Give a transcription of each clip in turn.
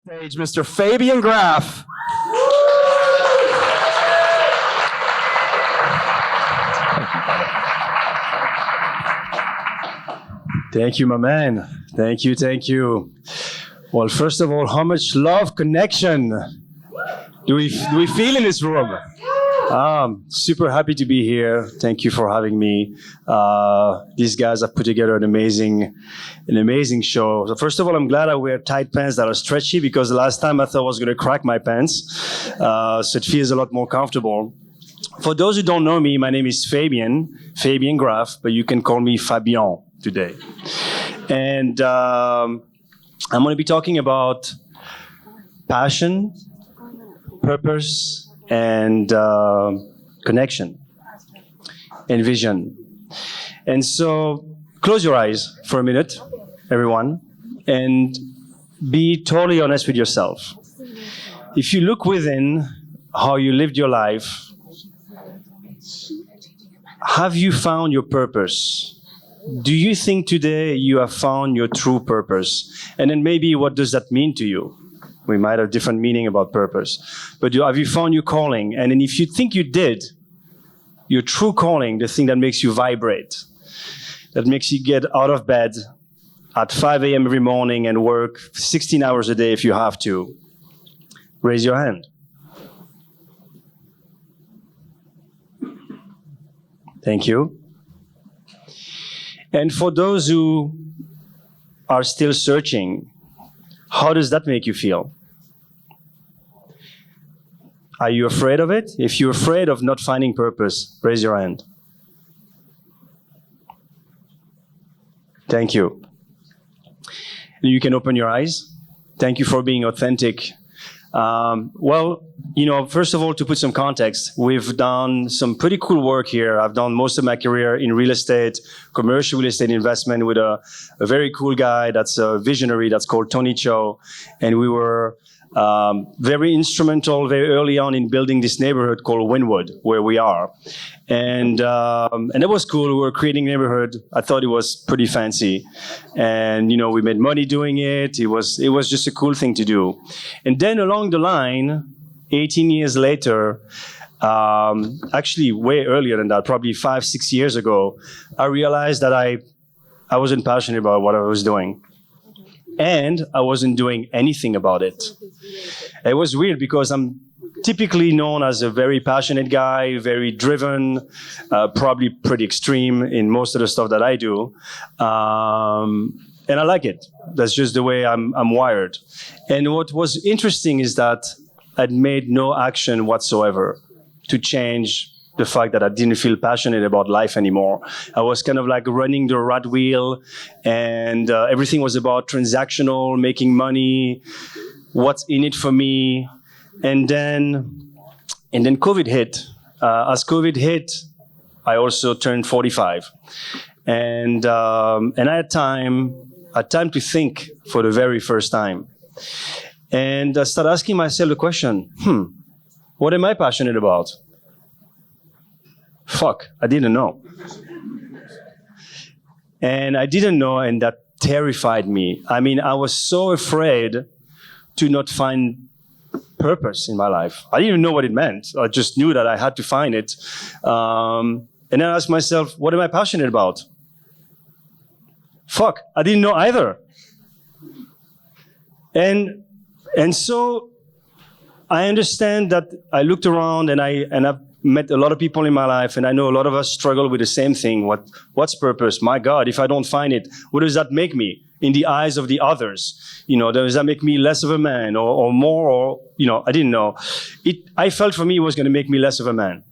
Stage, Mr. Fabian Graff. Thank you, my man. Thank you, thank you. Well, first of all, how much love, connection do we feel in this room? Super happy to be here. Thank you for having me. These guys have put together an amazing show. So first of all, I'm glad I wear tight pants that are stretchy because the last time I thought I was going to crack my pants. So it feels a lot more comfortable. For those who don't know me, my name is Fabian Graff, but you can call me Fabian today. And I'm going to be talking about passion, purpose, and connection and vision. And so close your eyes for a minute, everyone, and be totally honest with yourself. If you look within how you lived your life, have you found your purpose? Do you think today you have found your true purpose? And then maybe what does that mean to you? We might have different meaning about purpose. But have you found your calling? And then if you think you did, your true calling, the thing that makes you vibrate, that makes you get out of bed at 5 a.m. every morning and work 16 hours a day if you have to, raise your hand. Thank you. And for those who are still searching, how does that make you feel? Are you afraid of it? If you're afraid of not finding purpose, raise your hand. Thank you. You can open your eyes. Thank you for being authentic. Well, first of all, to put some context, we've done some pretty cool work here. I've done most of my career in real estate, commercial real estate investment with a very cool guy that's a visionary that's called Tony Cho. And we were very instrumental very early on in building this neighborhood called Wynwood, where we are. And it was cool. We were creating a neighborhood. I thought it was pretty fancy. And, we made money doing it. It was just a cool thing to do. And then along the line, 18 years later, actually way earlier than that, probably 5-6 years ago, I realized that I wasn't passionate about what I was doing. And I wasn't doing anything about it. It was weird because I'm typically known as a very passionate guy, very driven, probably pretty extreme in most of the stuff that I do. And I like it. That's just the way I'm wired. And what was interesting is that I'd made no action whatsoever to change the fact that I didn't feel passionate about life anymore. I was kind of like running the rat wheel, and everything was about transactional, making money, what's in it for me. And then COVID hit. As COVID hit, I also turned 45. And I had time to think for the very first time. And I started asking myself the question, what am I passionate about? Fuck, I didn't know. And I didn't know, and that terrified me. I mean, I was so afraid to not find purpose in my life. I didn't even know what it meant. I just knew that I had to find it. And then I asked myself, what am I passionate about? Fuck, I didn't know either. And so I understand that I looked around and I've met a lot of people in my life, and I know a lot of us struggle with the same thing. What's purpose? My God, if I don't find it, what does that make me in the eyes of the others? Does that make me less of a man or more? Or I didn't know. I felt for me it was going to make me less of a man.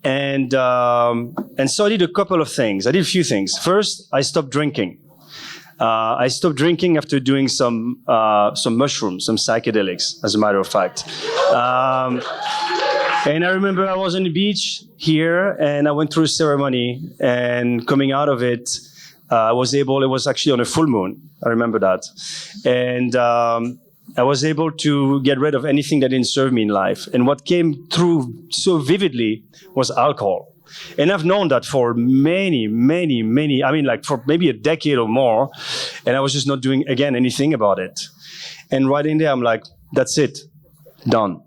And so I did a couple of things. I did a few things. First, I stopped drinking. I stopped drinking after doing some mushrooms, some psychedelics, as a matter of fact. And I remember I was on the beach here, and I went through a ceremony, and coming out of it, it was actually on a full moon. I remember that. And I was able to get rid of anything that didn't serve me in life. And what came through so vividly was alcohol. And I've known that for many, for maybe a decade or more. And I was just not doing, again, anything about it. And right in there, I'm like, that's it, done.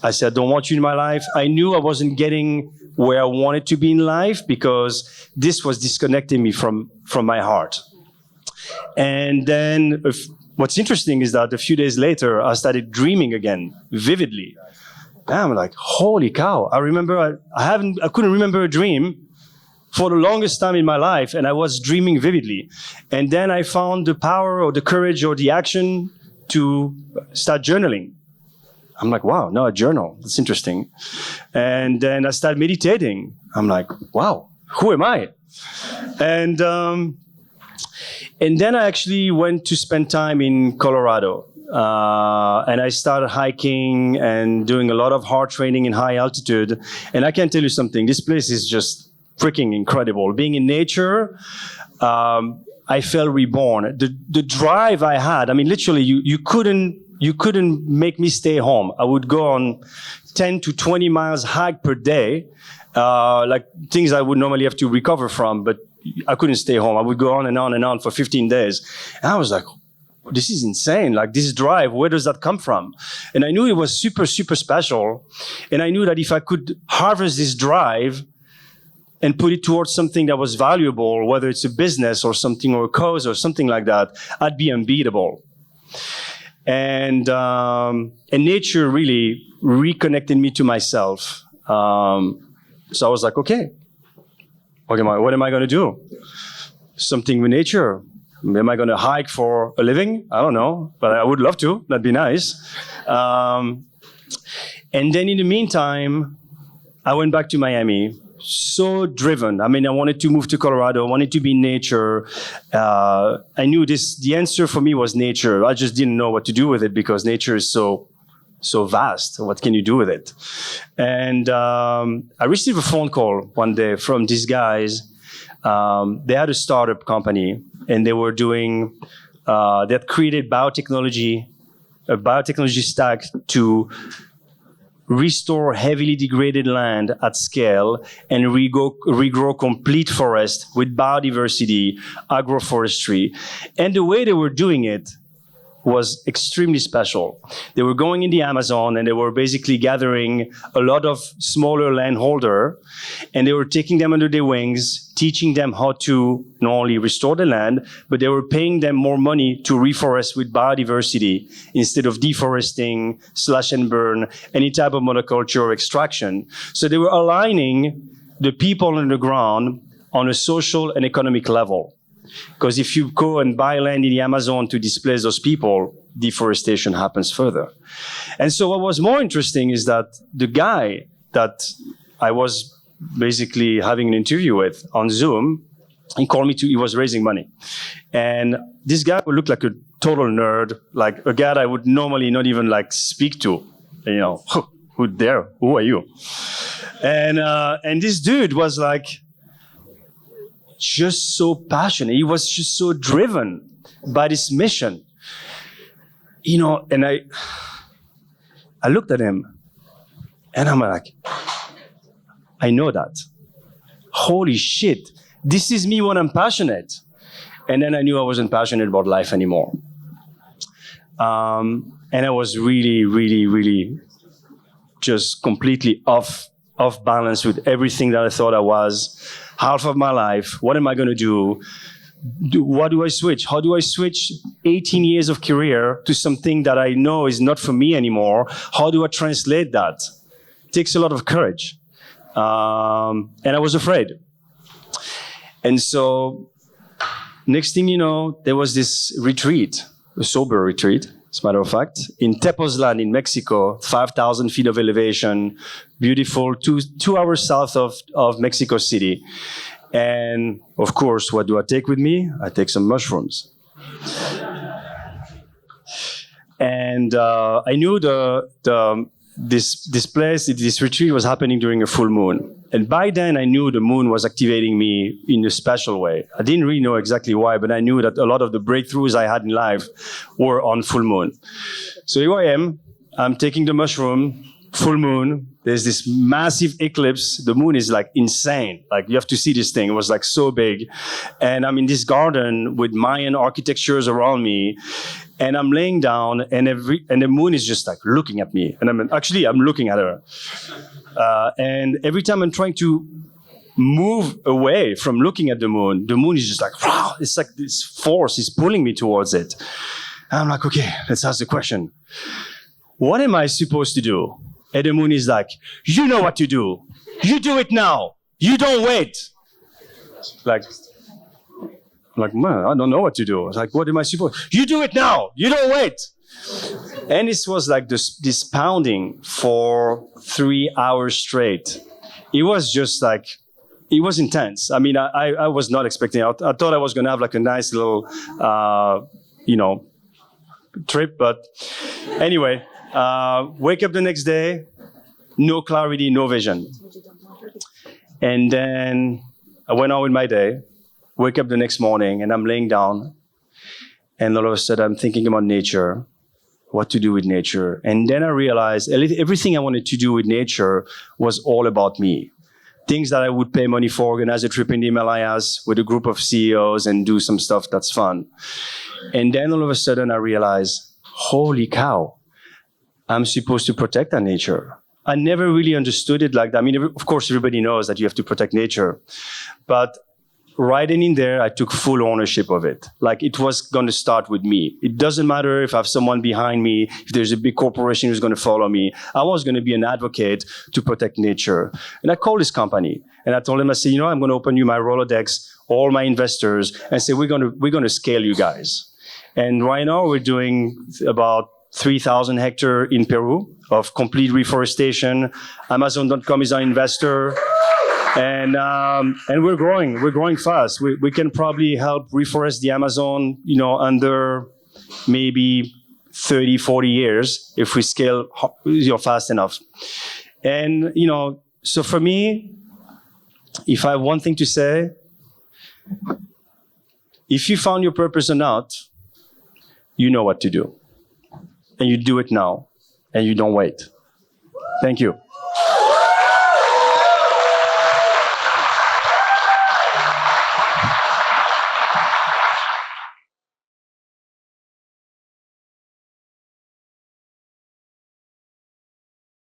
I said, I don't want you in my life. I knew I wasn't getting where I wanted to be in life because this was disconnecting me from my heart. And then what's interesting is that a few days later, I started dreaming again, vividly. And I'm like, holy cow. I remember I couldn't remember a dream for the longest time in my life, and I was dreaming vividly. And then I found the power or the courage or the action to start journaling. I'm like, wow, now a journal. That's interesting. And then I started meditating. I'm like, wow, who am I? And then I actually went to spend time in Colorado. And I started hiking and doing a lot of heart training in high altitude. And I can tell you something, this place is just freaking incredible. Being in nature, I felt reborn. The drive I had, I mean, literally, you couldn't make me stay home. I would go on 10 to 20 miles hike per day, like things I would normally have to recover from, but I couldn't stay home. I would go on and on and on for 15 days. And I was like, this is insane. Like this drive, where does that come from? And I knew it was super, super special. And I knew that if I could harvest this drive and put it towards something that was valuable, whether it's a business or something or a cause or something like that, I'd be unbeatable. And nature really reconnected me to myself. So I was like, okay, what am I going to do? Something with nature. Am I going to hike for a living? I don't know, but I would love to. That'd be nice. And then in the meantime, I went back to Miami. So driven. I mean, I wanted to move to Colorado. I wanted to be in nature. I knew the answer for me was nature. I just didn't know what to do with it because nature is so vast. What can you do with it? And I received a phone call one day from these guys. They had a startup company and they were doing, they had created a biotechnology stack to restore heavily degraded land at scale and regrow complete forest with biodiversity, agroforestry. And the way they were doing it was extremely special. They were going in the Amazon and they were basically gathering a lot of smaller landholder and they were taking them under their wings, teaching them how to not only restore the land, but they were paying them more money to reforest with biodiversity instead of deforesting, slash and burn, any type of monoculture or extraction. So they were aligning the people on the ground on a social and economic level. Because if you go and buy land in the Amazon to displace those people, deforestation happens further. And so what was more interesting is that the guy that I was basically having an interview with on Zoom, he called me he was raising money. And this guy would look like a total nerd, like a guy I would normally not even like speak to, you know, who are you? And this dude was like, just so passionate. He was just so driven by this mission. You know, and I looked at him and I'm like, I know that. Holy shit. This is me when I'm passionate. And then I knew I wasn't passionate about life anymore. And I was really, really, really just completely off balance with everything that I thought I was. Half of my life, what am I going to do? What do I switch? How do I switch 18 years of career to something that I know is not for me anymore? How do I translate that? It takes a lot of courage. And I was afraid. And so next thing you know, there was this retreat, a sober retreat, as a matter of fact, in Tepoztlan in Mexico, 5,000 feet of elevation, beautiful, 2 hours south of Mexico City. And of course, what do I take with me? I take some mushrooms. And I knew this place, this retreat was happening during a full moon. And by then I knew the moon was activating me in a special way. I didn't really know exactly why, but I knew that a lot of the breakthroughs I had in life were on full moon. So here I am, I'm taking the mushroom, full moon. There's this massive eclipse. The moon is like insane. Like you have to see this thing. It was like so big. And I'm in this garden with Mayan architectures around me. And I'm laying down and the moon is just like looking at me. And I'm looking at her. And every time I'm trying to move away from looking at the moon is just like, wow, it's like this force is pulling me towards it. And I'm like, okay, let's ask the question. What am I supposed to do? And the moon is like, you know what to do. You do it now. You don't wait. Like, man, I don't know what to do. I was like, what am I supposed to do? You do it now. You don't wait. And this was like this pounding for 3 hours straight. It was just like, it was intense. I mean, I was not expecting it. I thought I was going to have like a nice little, trip. But anyway, wake up the next day, no clarity, no vision. And then I went on with my day, wake up the next morning, and I'm laying down. And all of a sudden, I'm thinking about nature, what to do with nature. And then I realized everything I wanted to do with nature was all about me. Things that I would pay money for, organize a trip in the Himalayas with a group of CEOs and do some stuff that's fun. And then all of a sudden, I realized, holy cow, I'm supposed to protect that nature. I never really understood it like that. I mean, of course, everybody knows that you have to protect nature. But right in there, I took full ownership of it. Like it was going to start with me. It doesn't matter if I have someone behind me, if there's a big corporation who's going to follow me. I was going to be an advocate to protect nature. And I called this company and I told them, I said, I'm going to open you my Rolodex, all my investors, and say, we're going to scale you guys. And right now we're doing about 3,000 hectares in Peru of complete reforestation. Amazon.com is our investor. And we're growing fast. We can probably help reforest the Amazon, under maybe 30, 40 years if we scale, fast enough. And, so for me, if I have one thing to say, if you found your purpose or not, you know what to do. And you do it now, and you don't wait. Thank you.